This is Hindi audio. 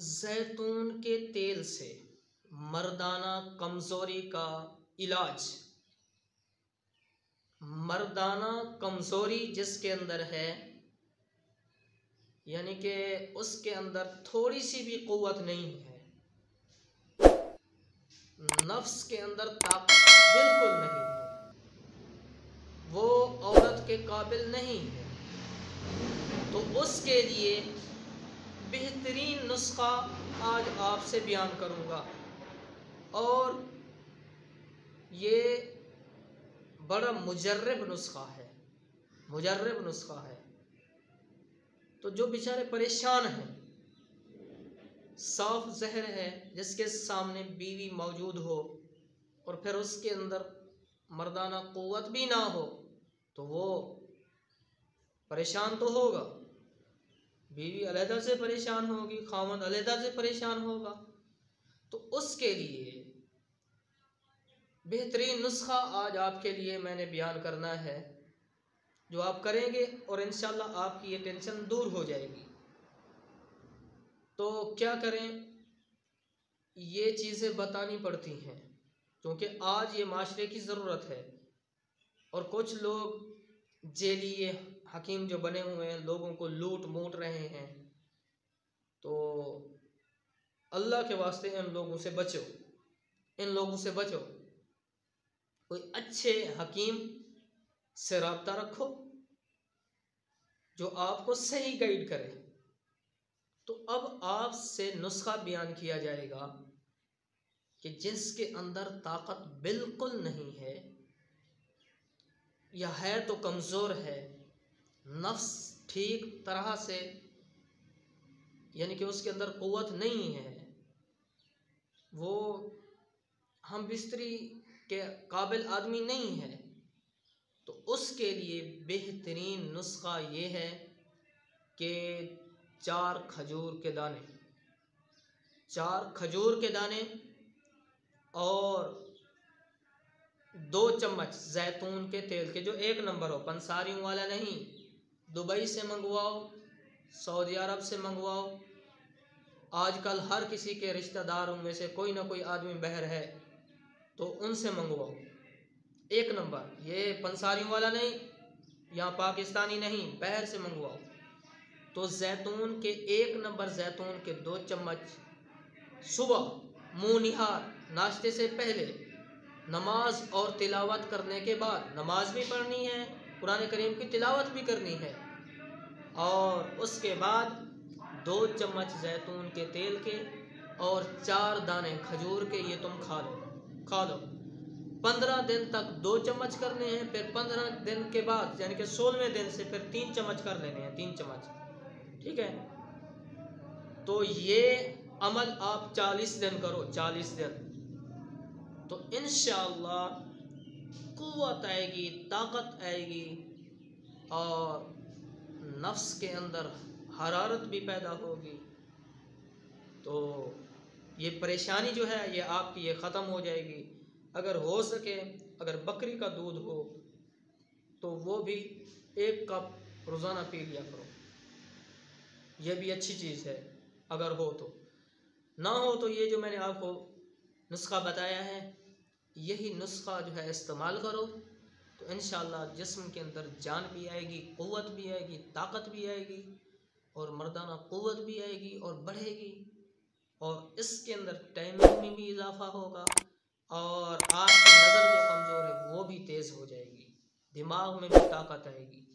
जैतून के तेल से मर्दाना कमज़ोरी का इलाज। मर्दाना कमज़ोरी जिसके अंदर है, यानी कि उसके अंदर थोड़ी सी भी क़ुव्वत नहीं है, नफ्स के अंदर ताकत बिल्कुल नहीं है, वो औरत के काबिल नहीं है, तो उसके लिए बेहतरीन नुस्खा आज आपसे बयान करूँगा। और ये बड़ा मुजर्रब नुस्खा है, मुजर्रब नुस्खा है। तो जो बेचारे परेशान हैं, साफ जहर है, जिसके सामने बीवी मौजूद हो और फिर उसके अंदर मर्दाना क़ुव्वत भी ना हो, तो वो परेशान तो होगा, बीवी अलहदा से परेशान होगी, खामद अलहदा से परेशान होगा। तो उसके लिए बेहतरीन नुस्खा आज आपके लिए मैंने बयान करना है, जो आप करेंगे और इंशाअल्लाह आपकी ये टेंशन दूर हो जाएगी। तो क्या करें, ये चीज़ें बतानी पड़ती हैं क्योंकि आज ये माशरे की ज़रूरत है। और कुछ लोग जेलिए हकीम जो बने हुए हैं, लोगों को लूट मूट रहे हैं। तो अल्लाह के वास्ते इन लोगों से बचो, इन लोगों से बचो। कोई अच्छे हकीम से राब्ता रखो जो आपको सही गाइड करे। तो अब आपसे नुस्खा बयान किया जाएगा कि जिसके अंदर ताकत बिल्कुल नहीं है, या है तो कमज़ोर है, नफ्स ठीक तरह से, यानी कि उसके अंदर क़ुव्वत नहीं है, वो हम बिस्तरी के काबिल आदमी नहीं है, तो उसके लिए बेहतरीन नुस्खा ये है कि 4 खजूर के दाने, 4 खजूर के दाने और 2 चम्मच जैतून के तेल के, जो 1 नंबर हो, पंसारियों वाला नहीं, दुबई से मंगवाओ, सऊदी अरब से मंगवाओ। आजकल हर किसी के रिश्तेदारों में से कोई ना कोई आदमी बहर है, तो उनसे मंगवाओ। 1 नंबर, ये पंसारियों वाला नहीं, यहाँ पाकिस्तानी नहीं, बहर से मंगवाओ। तो जैतून के 1 नंबर जैतून के 2 चम्मच सुबह मुँह निहार नाश्ते से पहले, नमाज और तिलावत करने के बाद, नमाज भी पढ़नी है, कुरान करीम की तिलावत भी करनी है, और उसके बाद 2 चम्मच जैतून के तेल के और 4 दाने खजूर के, ये तुम खा लो। 15 दिन तक 2 चम्मच करने हैं, फिर 15 दिन के बाद यानी कि 16वें दिन से फिर 3 चम्मच कर लेने हैं, 3 चम्मच, ठीक है। तो ये अमल आप 40 दिन करो, 40 दिन, तो इंशाअल्लाह क़ुव्वत आएगी, ताकत आएगी, और नफ्स के अंदर हरारत भी पैदा होगी। तो ये परेशानी जो है ये आपकी ये ख़त्म हो जाएगी। अगर हो सके, अगर बकरी का दूध हो तो वो भी 1 कप रोज़ाना पी लिया करो, ये भी अच्छी चीज़ है अगर हो तो। ना हो तो ये जो मैंने आपको नुस्खा बताया है, यही नुस्खा जो है इस्तेमाल करो, तो इंशाअल्लाह जिस्म के अंदर जान भी आएगी, क़ुव्वत भी आएगी, ताकत भी आएगी, और मर्दाना क़ुव्वत भी आएगी और बढ़ेगी, और इसके अंदर टाइमिंग में भी इजाफा होगा, और आपकी नज़र जो कमज़ोर है वो भी तेज़ हो जाएगी, दिमाग में भी ताकत आएगी।